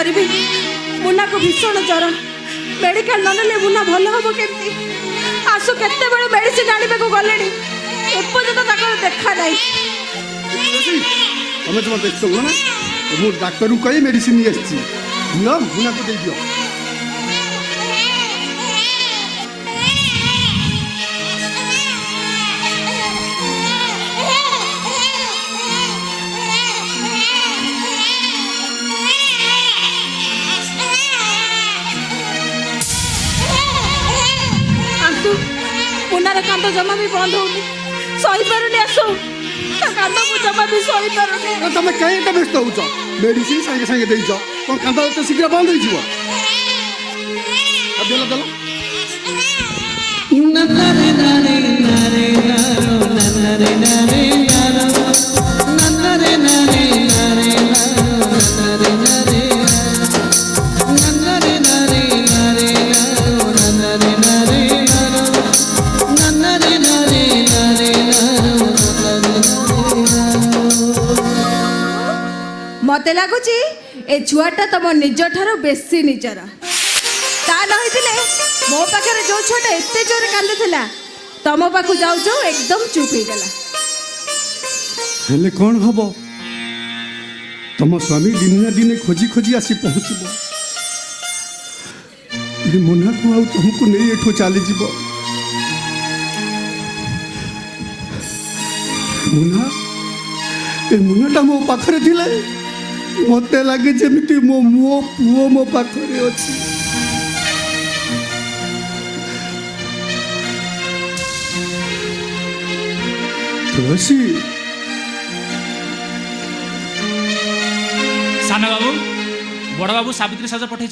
करी मुन्ना को भीषण ज्वर मेडिकल ननेले मुन्ना भल हम केमती आसु केते बड़ मेडिसिन आने को गले एपर्यंत देखा ना तुम तुम देखो ना मुझे डाक्टर को कही मेडिसिन नहीं मुन्ना को दे दियो मुन्नार कांद जमा भी बंद होनी सही पारुनी आसु कांद को जमा भी सही पारुनी तुम कहीं व्यस्त हो मेडिसिन सागे सागे देच कौन कांदा तो शीघ्र बंद हो देल देल मते लगुच ए छुआटा तुम निज ठार बेसी निजर ता नही मो पाखे जो छुआटा एत जोर कांदुला तुम पाखु जाऊ जाऊ एकदम चुप हो गला हेले कौन हम तुम स्वामी दिन ना दिन खोजी खोजी आसी पहुँचब मुन्ना को आउ तुमको नहीं एठू चली जीव मुन्ना ए मुन्नाटा मो पाखरे थिले मत लगे जमी मो मो पुओ मो पाखरे अच्छी तुलसी साना बाबू बड़ बाबू सावित्री सज पठे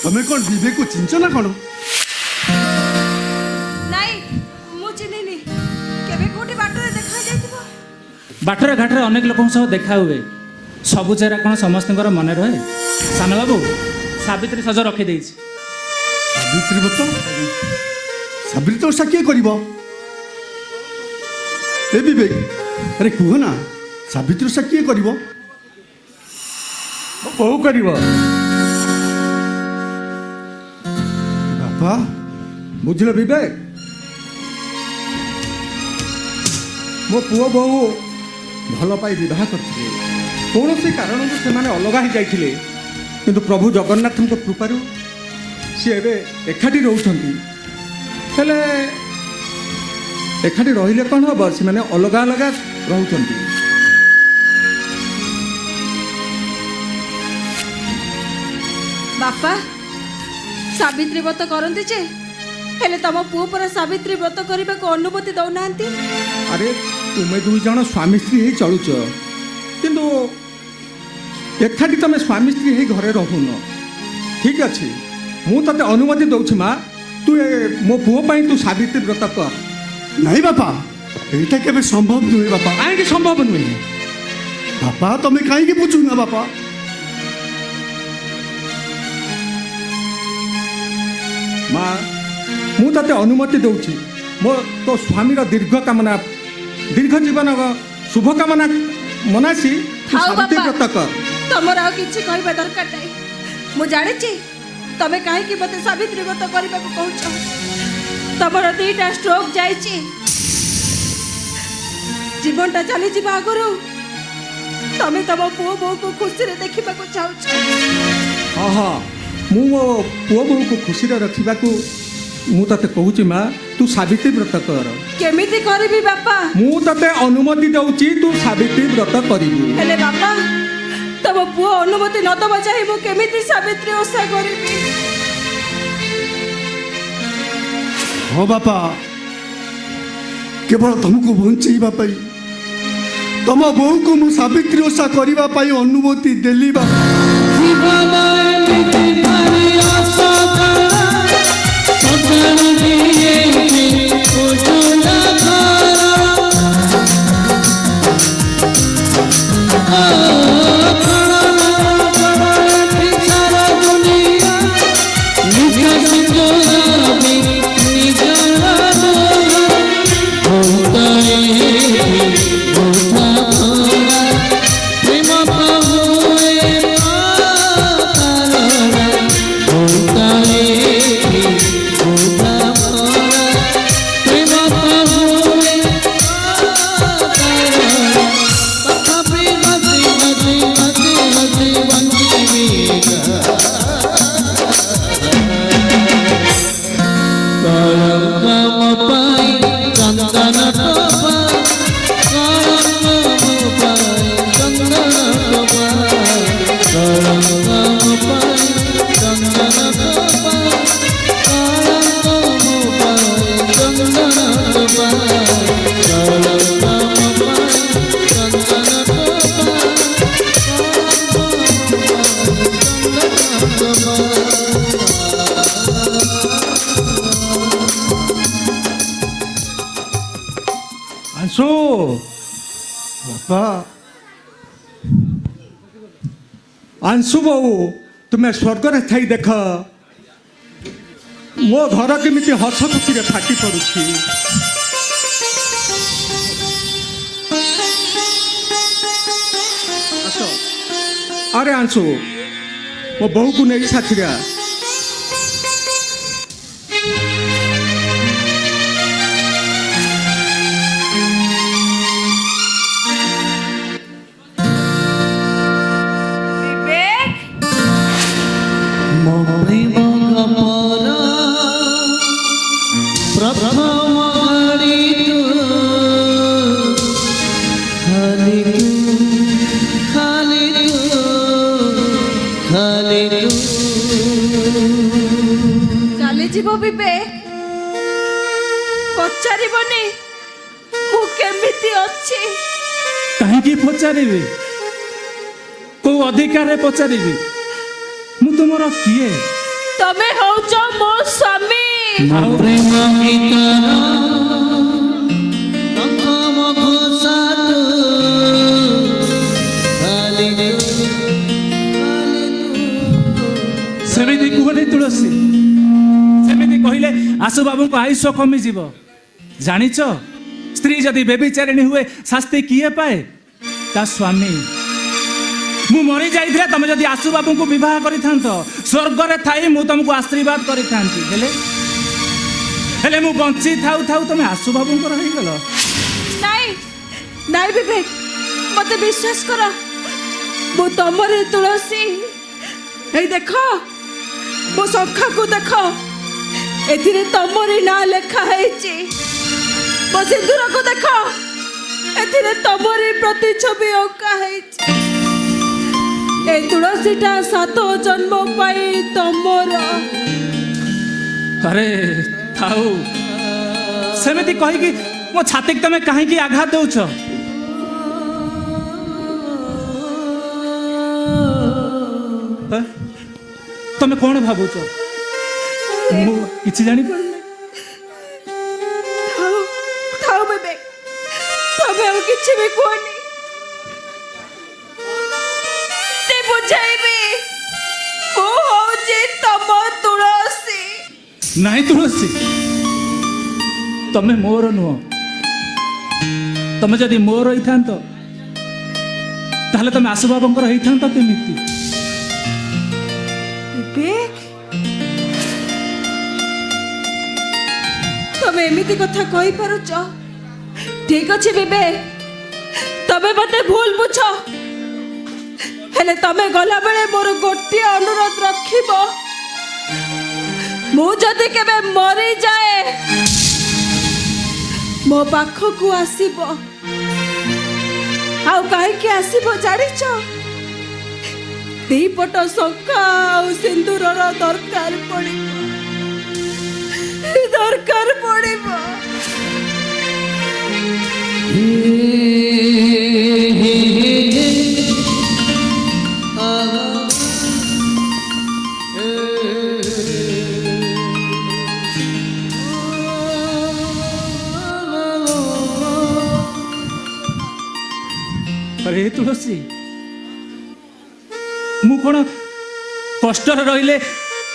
तुम्हें कौन विवेक को चिंच ना कौन बाटर घाटर अनेक लोक सब देखा हुए सबु चेहरा कौन समस्त मन रहे सान बाबू सावित्री सज रखी सावित्री व्रत सावित्री ओषा किए कर विवेक अरे कह ना सावित्री ओषा किए कर बहु कर बापा बुझल विवेक मो पुओ बहु भल पाई विवाह करते कौन से कारण से अलग हो जाते किंतु प्रभु जगन्नाथ कृपारू सी एकाठी रोचंती हेले एकाठी रहिले कौन हम से मैंने अलग अलग रोचंती बापा सावित्री व्रत करते जे हेले तम पुओ पर सावित्री व्रत करने को अनुमति दौना अरे तुम्हें दुई जन स्वामी स्त्री ही चलुच किंतु एकाठी तुम स्वामी स्त्री ही घरे रहुन ठीक अच्छे मु ते अनुमति दौची माँ तू मो पुओ तू सावित्री व्रत कर नहीं बापा एटा केबे संभव नुहे बापा कहीं संभव नुहे बापा तुम्हें कहीं बुझू ना बापा माँ मु ते अनुमति दौची मो तो स्वामी दीर्घ कामना दीर्घ जीवन शुभ कामना मनासी सावित्री व्रत कर तुमर आ किछि कहबा दरकार नै मु जानि छी तमे काहे कि मते सावित्री व्रत करबा को कहउछ तमर दीटा स्ट्रोक जाई छी जीवनटा चली जीवा आगरो तमे तम पुओ बो को खुशी रे देखिबा को चाहउछ हां हां मु मो पुओ बो को खुशी रे रखिबा को मु तते कहूची माँ तू सावित्री व्रत कर केमिति करबी बापा मु तते अनुमति दउची तू सावित्री व्रत करिबू हेले बापा तब पुओ अनुमति न दबा चाहे मु केमिति सावित्री ओषा करबी हाँ बापा केवल तुमको बंचेबा पाई तुम बो को मु सावित्री ओषा करबा पाई अनुमति देली बा अंशु बापा अंशु बहु तुम्हें स्वर्ग रे थाई देख मो घर केमिति हस खुशी फाटी पड़ुछि अरे अंशु मो बहु को नहीं साथी चली जीव विवेक पचारिबनी मु केमिति अछि कहीं पचारि को अधिकार पचारि मु तुमर किए तमे होउछ मो स्वामी सेमिति कुहनी तुलसी सेमिति कहले आशु बाबू को आयुष कमी जीव जानिच स्त्री जदि बेबिचारिणी हुए शास्ति किए पाए ता स्वामी मु मरी जाइथिले तमे जदि आशु बाबू को विवाह करिथांत स्वर्ग रे थाई मु तुमको आशीर्वाद करिथांती हेले मु बंची थाउ थाउ तमे आशु बाबू को रही गेलो नाई नाई विवेक मते विश्वास करो मु तमरे तुलसी ए देखो मो सखा को देखो एथिरे तमरे ना लेखा हेची मो सिंदूर को देखो एथिरे तमरे प्रतिछवि अंका हेची ए तुलसीटा 7 जन्म पाई तमर अरे थाउ सेमिति कहि कि मो छाती तमे काहे कि आघात दउछ तमे कोन भाबुछ मु किछि जानि पड़ले थाउ थाउ बेबे तमे और किछि भी कोनी ते बुझाइबे ओ हो जे तम तुलसी नहीं तुलसी तमे मोर नुह तमे जदि मोर होइथांत ताहले तमे आशु बाबूंकर होइथांत केमिति विवेक तमे एमिति कथा कहि पारुछ ठीक अछि विवेक तमे मते भूल बुझ हेले तमे गला बेले मोर गोटी अनुरोध रखिबो मु जदि केबे मरी जाए मो पाखकु आसीबो आउ काहे के आसीबो जानिछ दीपट शंखा आउ सिंदूरर दरकार पड़िबो अरे तुलसी मु कौन कष्ट रहिले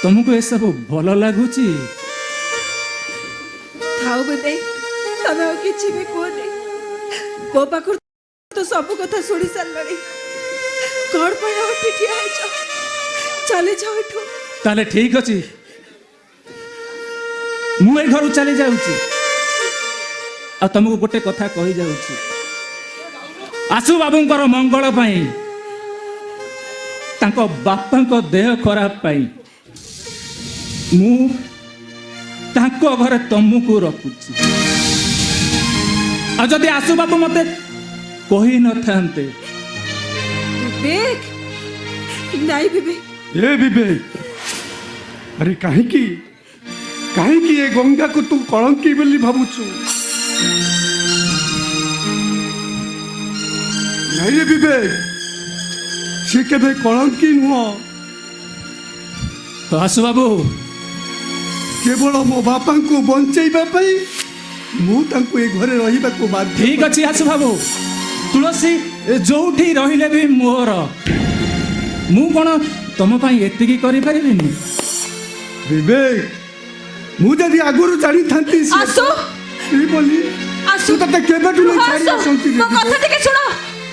तुमको ये सब भल लगुच थाऊ बेटे तमे और किछि भी कोनी मो पाखर तो सब कथा सुनी सारलणी कौन पर उठी ठिया है चले जाओ एठू ताले ठीक अछि मु ए घर चली जाउची आ तुमको गोटे कथा कहि जाउची आसु बाबूंकर मंगल पाई तांको बापांको देह खराब पाई मु तांको घरे तुमको रखुची आ जदि आसु बाबू मते कहि न थांते विवेक नहीं विवेक ए विवेक अरे काहेकि काहेकि ए गंगा को तू कलंकी बोली भाबुछु नहीं रे विवेक से केबे कलंकी नुह आसु बाबू केवल मो बापा को बंचेबा पई मु तांको ए घरे रहिबा को बाध्य ठीक अछि आसु बाबू तुलसी जोठी रहिले भी मोर मु कोन तुम पाई एतिकी करि परिबिनी विवेक मु जदि आगुरु जानी थांती आसु ई बोली आसु तू तते केबेटु न छाड़ी आसंती मो कथा टिके सुनो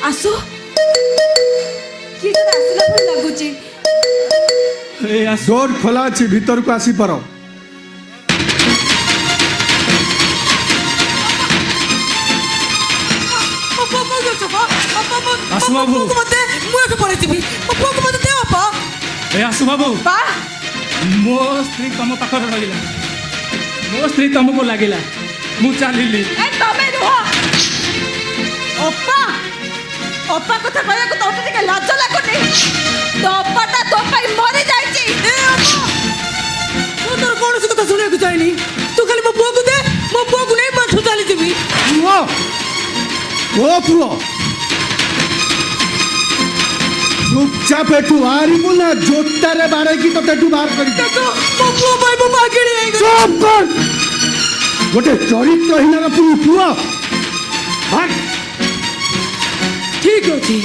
आसु की तो आसला भल लागुची ए आसु डोर खोला अछि भीतर को आसी पारो आसु बाबू मते मु एक पड़े जीवी पप्पा को मते दे बापा ए आसु बाबू बा मो स्त्री तुम पाखर रहिला मो स्त्री तुमको लागिला मु चालिली ए तमे रुह ओप्पा ओप्पा कथा कहया को तो टिके लाज लागुनी तो ओप्पाटा तो पाई मरि जाईची ए बापा तू तोर कोन से कथा सुने को चाहनी तू खाली मो बुआ को दे मो बुआ को नहीं पाछो चली जीवी ओ पुओ चुपचाप एठू आरी मुना जोटारे बारे की तो तेठू बाहर करी देखो मो बुआ भाई मो मागेड़ी आई गई चुप कर गोटे चरित्रहीन पुओ पुओ हट ठीक अछि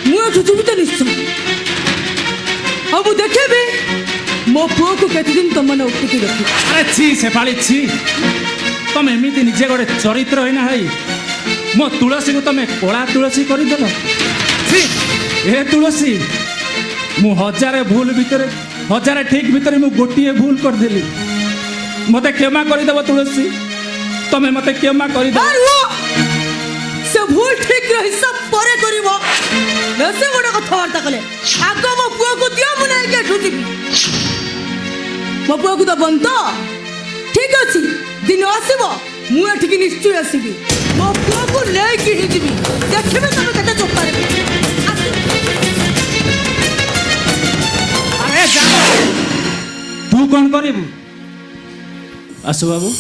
मु एक जीवित निश्चय अब देखेबे मो बुआ को केते दिन तुम मन उठी के रखी अरे छी से पाली छी तुम एमिति निजे गोटे चरित्र होइना हई मो तुलसी को तुम कोला तुलसी कर देल छी ए तुलसी मु हजारे भूल भितर हजारे ठीक भितर मु गोटिए भूल कर देली मते क्षमा कर देबो तुलसी तमे मते क्षमा कर दे और वो से भूल ठीक रही सब परे करिवो नसे गोटे कथा वार्ता कले आगो मो बुआ को दियो मु नहीं के ठुती मो बुआ को दबन तो ठीक अछि दिन आसीबो मु एठिक निश्चय आसीबी मो बुआ को ले के ही जीबी देखबे तमे कते चोपारे अरे जा तू कौन करिबू आसु बाबू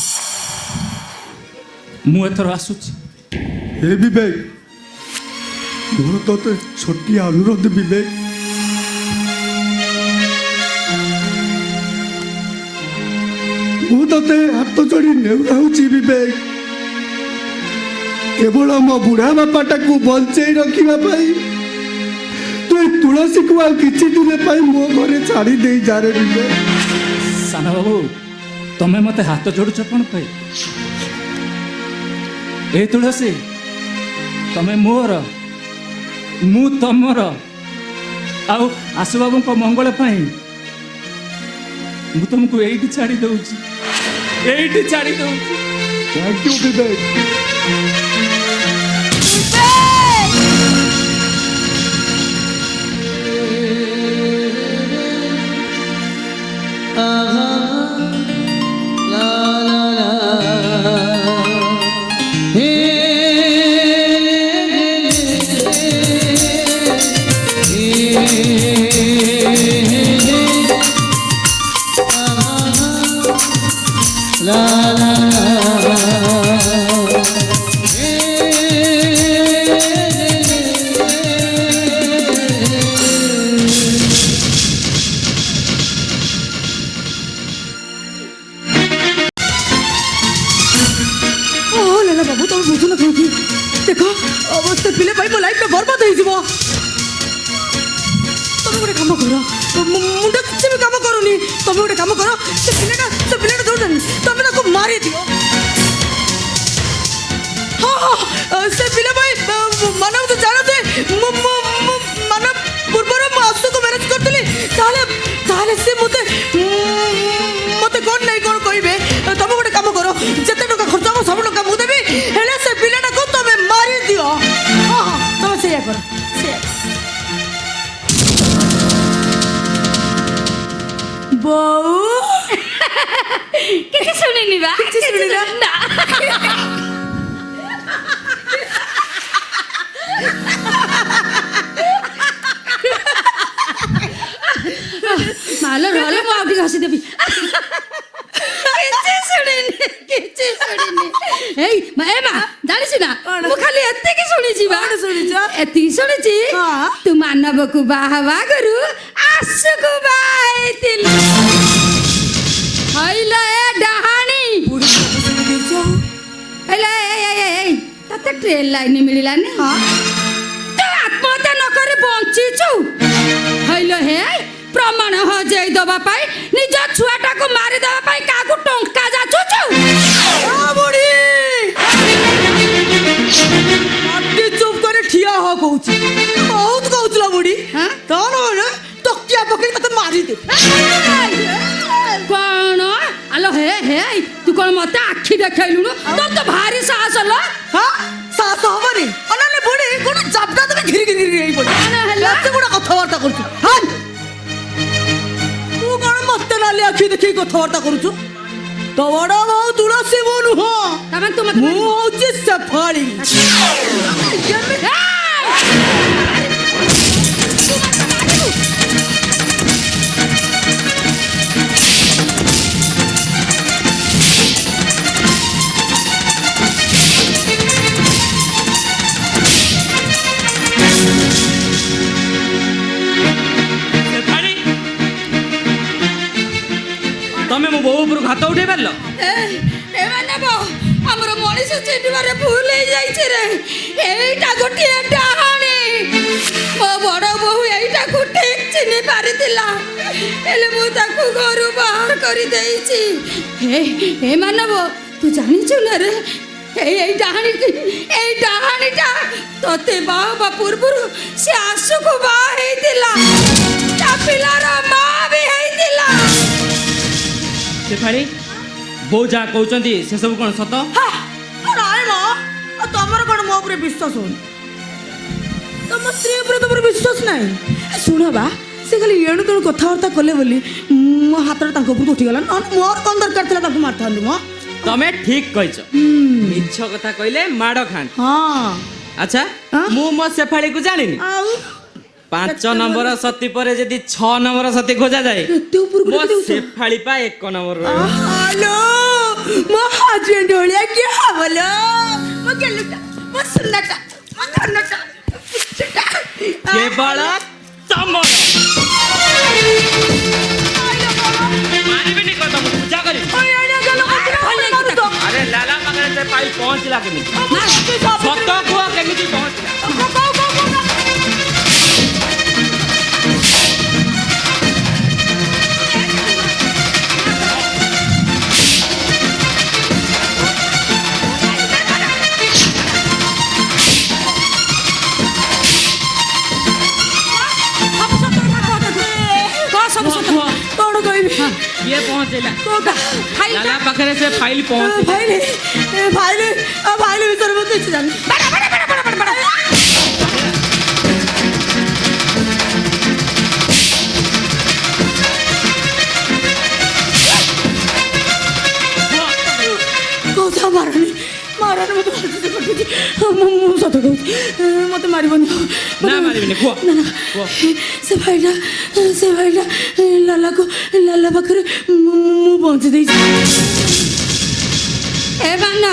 मु एथर आसुची हे विवेक मोर तो छोटिया अनुरोध विवेक मु तते हाथ जोड़ी नेउराउची विवेक केवल मो बुढ़ा बापाटा को बंचई रखिबा पाई तू तुलसी को आ किछि दिन पाई मो घरे छाड़ी देई जा रे विवेक साना बाबू तमे मते हाथ जोड़ुछ कौन पाई ए तुलसी तमे मोर मु तमर आउ आसु बाबू को मंगल पाई मु तुमको एइटी छाड़ी दउची एइटी छाड़ी दउची thank you Vivek la la la କାମ କର ମୁଣ୍ଡ କିଛି ବି କାମ କରୁନି ତମେ ଗୋଟେ କାମ କର ସେ ପିଲାଟା ଦଉଛନ୍ତି ତମେ ତାକୁ ମାରିଦିଅ ହଁ ସେ ପିଲା ଭାଇ ମାନବ ତ ଜାଣତେ ମାନବ ପୂର୍ବରୁ ମୁଁ ଆସୁକୁ ମ୍ୟାରେଜ କରିଥିଲି ତାହେଲେ ସେ ମତେ କ'ଣ ନାହିଁ କ'ଣ କହିବେ ତମେ ଗୋଟେ କାମ କର ଯେତେ ଟଙ୍କା ଖର୍ଚ୍ଚ ହବ ସବୁ ଟଙ୍କା ମୁଁ ଦେବି ହେଲେ ସେ ପିଲାଟାକୁ ତମେ ମାରିଦିଅ ହଁ ତମେ ସେଇଆ କର ବୋଉ କିଛି ଶୁଣିନି ବା କିଛି ଶୁଣିନା ନା ମାଲୋ ରହଲେ ମୁଁ ଆଉ ଟିକେ ହସିଦେବି କିଛି ଶୁଣିନି ଏଇ ମା ଜାଣିଛୁ ନା ମୁଁ ଖାଲି ଏତିକି ଶୁଣିଛି ବା ଶୁଣିଛ ଏତିକି ଶୁଣିଛି ହଁ। ତୁ ମାନବକୁ ବାହା ବାହାଘରୁ ଆସୁକୁ ବାହା ହେଇଥିଲୁ ହଇଲା ଏ ଡାହାଣୀ ହଇଲା ଏଇ ତତେ ଟ୍ରେନ ଲାଇନ ମିଳିଲାନି ତୁ ଆତ୍ମହତ୍ୟା ନ କରି ବଞ୍ଚିଛୁ ହଇଲ ହେ ପ୍ରମାଣ ହଜେଇ ଦବା ପାଇଁ ନିଜ ଛୁଆଟାକୁ ମାରିଦେବା ପାଇଁ କାହାକୁ ଟଙ୍କା ଯାଚୁଛୁ ଚୁପ କରି ଠିଆ ହ କହୁଛି ବହୁତ କହୁଥିଲ ବୁଢୀ ହଁ? କଣ ତକିଆ ପକେଇ ତତେ ମାରିଦେ କଣ ଆଲୋ ହେ ତୁ କଣ ମତେ ଆଖି ଦେଖେଇଲୁଣୁ ତୋର ତ ଭାରି ସାହସ ଲୋ ହଁ ସାହସ ହବନି ଅନାଲେ ବୁଢୀ ଗୋଟେ ଜାବଡ଼ା ତମେ ଘିରି ହେଇ ପଡି କଣ ହେଲା? ଏତେ ବଡ଼ କଥାବାର୍ତ୍ତା କରୁଛୁ ହଁ ତୁ କଣ ମତେ ନାଲି ଆଖି ଦେଖେଇ କଥାବାର୍ତ୍ତା କରୁଛୁ ତ ବଡ଼ ବୋଉ ତୁଳସୀ ମୁଁ ନୁହଁ ତାମାନେ ତୁ ମତେ ମୁଁ ହଉଛି ସେଫାଳି ତମେ ମୋ ବୋଉ ଉପରକୁ ହାତ ଉଠେଇ ପାରିଲ ଆମର ମଣିଷ ଚିହ୍ନିବାରେ ଭୁଲ ହେଇଯାଇଛି ରେ ଏଇଟା ଗୋଟିଏ ଡାହାଣୀ ମୋ ବଡ ବୋହୂ ଏଇଟାକୁ ଠିକ ଚିହ୍ନି ପାରିଥିଲା ହେଲେ ମୁଁ ତାକୁ ଘରୁ ବାହାର କରିଦେଇଛି ହେ ମାନବ ତୁ ଜାଣିଛୁ ନା ରେ ଏଇ ଡାହାଣୀଟା ତତେ ବାହା ହେବା ପୂର୍ବରୁ ସେ ଆସୁକୁ ବାହା ହେଇଥିଲା ତା ପିଲାର ମା ବି ହେଇଥିଲା ସେଫାଳି ବୋଉ ଯାହା କହୁଛନ୍ତି ସେ ସବୁ କ'ଣ ସତ ତମର କ'ଣ ମୋ ଉପରେ ବିଶ୍ୱାସ ହଉନି ତମ ସ୍ତ୍ରୀ ଉପରେ ତମର ବିଶ୍ୱାସ ନାହିଁ ଶୁଣ ବା ସେ ଖାଲି ଏଣୁ ତେଣୁ କଥାବାର୍ତ୍ତା କଲେ ବୋଲି ମୋ ହାତଟା ତାଙ୍କ ଉପରକୁ ଉଠିଗଲା ନହେଲେ ମୋର କ'ଣ ଦରକାର ଥିଲା ତାଙ୍କୁ ମାରିଥାନ୍ତି ମୋ ତମେ ଠିକ କହିଛ ମିଛ କଥା କହିଲେ ମାଡ଼ ଖାଆନ୍ତି ହଁ ଆଚ୍ଛା ମୁଁ ମୋ ସେଫାଳିକୁ ଜାଣିନି ଆଉ 5 ନମ୍ବର ସତୀ ପରେ ଯଦି 6 ନମ୍ବର ସତୀ ଖୋଜା ଯାଏ ଏତେ ଉପରକୁ ମୋ ଟେକି ଦେଉଛ? ସେଫାଳି ପା 1 ନମ୍ବର ହ୍ୟାଲୋ ମୋ ହଜବେଣ୍ଡ ଭଳିଆ କିଏ ହବଲୋ ମୋ ଗେଲୁଟା ମୋ ସୁନାଟା ମୋ ଧନଟା କେବଳ ତମର ମାରିବିନି କହ ତମକୁ ପୂଜା କରିବି ଆରେ ଲାଲା ପାଖରେ ସେ ପାଇ ପହଞ୍ଚିଲା କେମିତି ସତ କୁହ କେମିତି ପହଞ୍ଚିଲା କ'ଣ କହିବି କିଏ ପହଞ୍ଚେଇଲା କୋଉଟା ଲାଲା ପାଖରେ ସେ ଫାଇଲ ପହଞ୍ଚିଲା ଭାଇଲି ଭିତରେ ମୁଁ କିଛି ଜାଣିନି କଥା ମାରନି ମତେ ମୁଁ ସତ କହୁଛି ମତେ ମାରିବନି ନା ମାରିବିନି କୁହ ସେ ଭାଇଟା ଲାଲା ପାଖରେ ମୁଁ ପହଞ୍ଚି ଦେଇଛି ଏ ମାନବ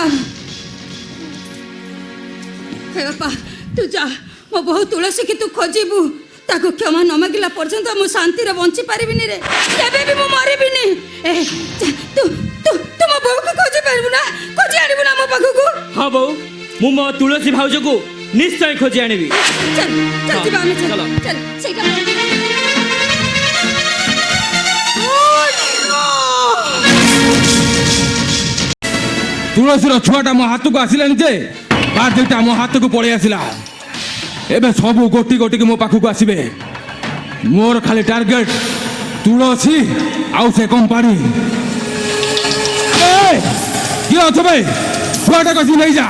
ହେ ବାପା ତୁ ଯା ମୋ ବୋହୂ ତୁଳସୀକି ତୁ ଖୋଜିବୁ ତାକୁ କ୍ଷମା ନ ମାଗିଲା ପର୍ଯ୍ୟନ୍ତ ମୁଁ ଶାନ୍ତିରେ ବଞ୍ଚି ପାରିବିନି ରେ କେବେ ବି ମୁଁ ମରିବିନି ତୁ ମୋ ବୋହୂକୁ ଖୋଜି ପାରିବୁ ନା ଖୋଜି ଆଣିବୁ ନା ମୋ ପାଖକୁ ହଁ ବୋଉ ମୁଁ ମୋ ତୁଳସୀ ଭାଉଜକୁ ନିଶ୍ଚୟ ଖୋଜି ଆଣିବି ଚାଲ ଯିବା ଆମେ ଚାଲ। ଚାଲ ସେଇଟା ତୁଳସୀର ଛୁଆଟା ମୋ ହାତକୁ ଆସିଲାନି ଯେ ବାର୍ଦ୍ଦିଟା ମୋ ହାତକୁ ପଳେଇ ଆସିଲା। ଏବେ ସବୁ ଗୋଟି ଗୋଟିକି ମୋ ପାଖକୁ ଆସିବେ। ମୋର ଖାଲି ଟାର୍ଗେଟ ତୁଳସୀ ଆଉ ସେ କମ୍ପାନୀ। କିଏ ଅଛ ଭାଇ? ଛୁଆଟା କସି ନେଇଯା।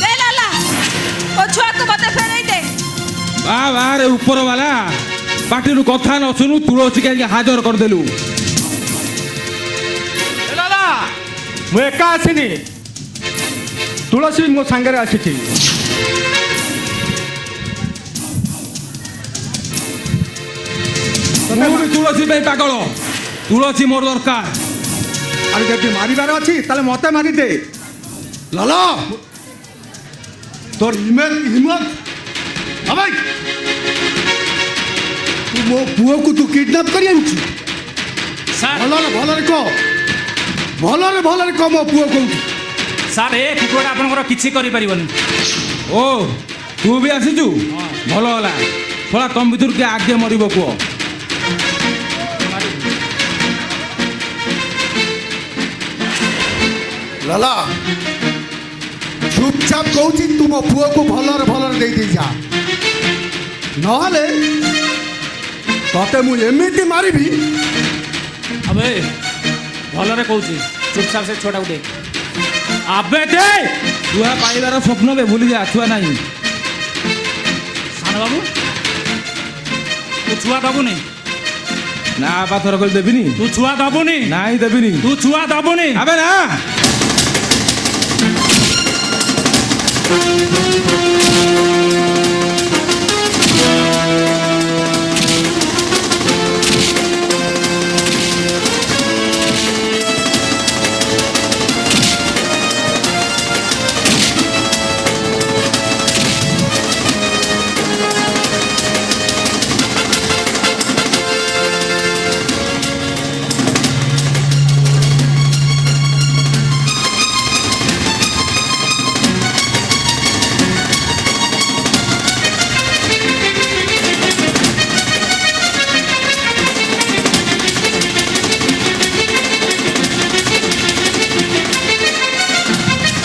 ଦେ ଲାଲା ଓ ଛୁଆକୁ ମତେ ଫେରେଇ ଦେ। ବାହାରେ ଉପର ବାଲା ପାଟିରୁ କଥା ନ ଶୁଣୁ ତୁଳସୀ କାହିଁକି ହାଜର କରିଦେଲୁ? ଦାଦା ମୁଁ ଏକା ଆସିନି, ତୁଳସୀ ମୋ ସାଙ୍ଗରେ ଆସିଛି। ମୁଁ ବି ତୁଳସୀ ପାଇଁ ପାଗଳ। ତୁଳସୀ ମୋର ଦରକାର। ଆରେ ଯଦି ମାରିବାର ଅଛି ତାହେଲେ ମତେ ମାରିଦେ। ଲାଲା তোর হিম্মত ভাই তু ମୋ ପୁଅକୁ ତୁ କିଡନାପ କରି ଆଣିଛୁ? ସାର୍ ଭଲରେ କହ, ଭଲରେ କହ ମୋ ପୁଅ କୋଉଠି? ସାର୍ ଏ କୁକୁରଟା ଆପଣଙ୍କର କିଛି କରିପାରିବନି। ଓ ତୁ ବି ଆସିଛୁ? ଭଲ ହେଲା। ଶଳା ତମ ଭିତରୁ କିଏ ଆଗେ ମରିବ କୁହ? ଲାଲା ଚୁପଚାପ କହୁଛି ତୁ ମୋ ପୁଅକୁ ଭଲରେ ଦେଇ ଯା, ନହେଲେ ତତେ ମୁଁ ଏମିତି ମାରିବି। ଆବେ ଭଲରେ କହୁଛି, ଚୁପଚାପ ସେ ଛୁଆଟାକୁ ଦେ। ଆବେ ଦେ। ଛୁଆ ପାଇବାର ସ୍ୱପ୍ନ ବେ ଭୁଲି ଯା। ଛୁଆ ନାହିଁ। ସାନ ବାବୁ ତୁ ଛୁଆ ଦବୁନି? ନା ପାଥର କରି ଦେବିନି। ତୁ ଛୁଆ ଦବୁନି? ନାଇଁ ଦେବିନି। ତୁ ଛୁଆ ଦବୁନି? ଆବେ ନା।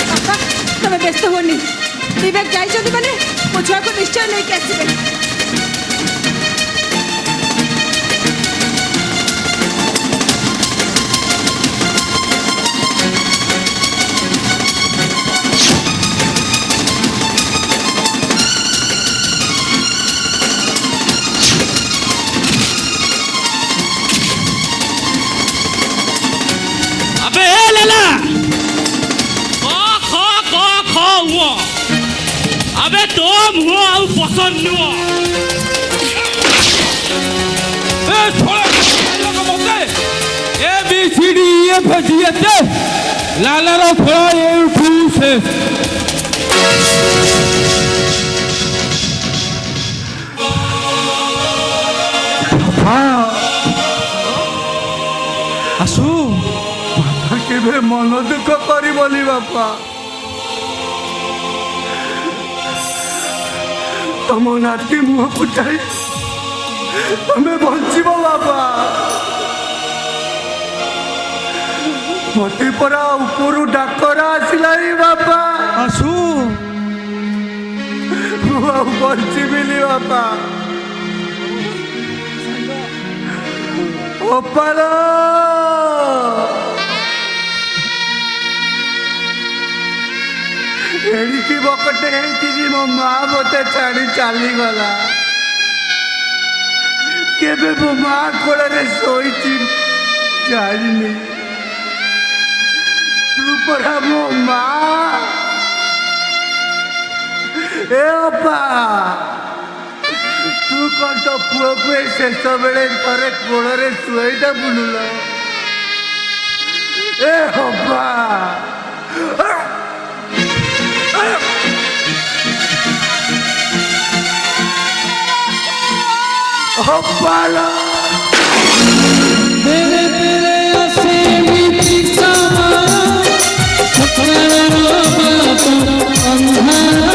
ବାପା ତମେ ବ୍ୟସ୍ତ ହୁଅନି, ବିବେକ ଯାଇଛନ୍ତି ମାନେ ମୋ ଛୁଆକୁ ନିଶ୍ଚୟ ନେଇକି ଆସିବେ। আবে এ লালা খ খ খ ও আবে তো মুহ আউ পছন্দ নুহ এ ছড়া লোক মতে A B C D E F G H লালার ফল এ টু সে আসু বাপা কেবে মন দুঃখ করিবনি বাপা, তম নাতি মুহକୁ চাই তুমি বঞ্চিব বাপা। মতে পরা উপরু ডাকরা আসিলানি বাপা। আসু বঞ্চিবিনি বাপা। ওপাল ଏଣିକି ବକଟେ ହେଇଥିଲି ମୋ ମା ମତେ ଛାଡ଼ି ଚାଲିଗଲା। କେବେ ମୋ ମା କୋଳରେ ଶୋଇଛି ଜାଣିନି। ତୁ ପରା ମୋ ମା। ଏ ଅପା ତୁ କ'ଣ ତୋ ପୁଅକୁ ଏ ଶେଷ ବେଳେ ଥରେ କୋଳରେ ଶୁଆଇଟା ବୁଲୁଲ? ଏ ଅପା অপাল तेरे तेरे ଅନ୍ଧାର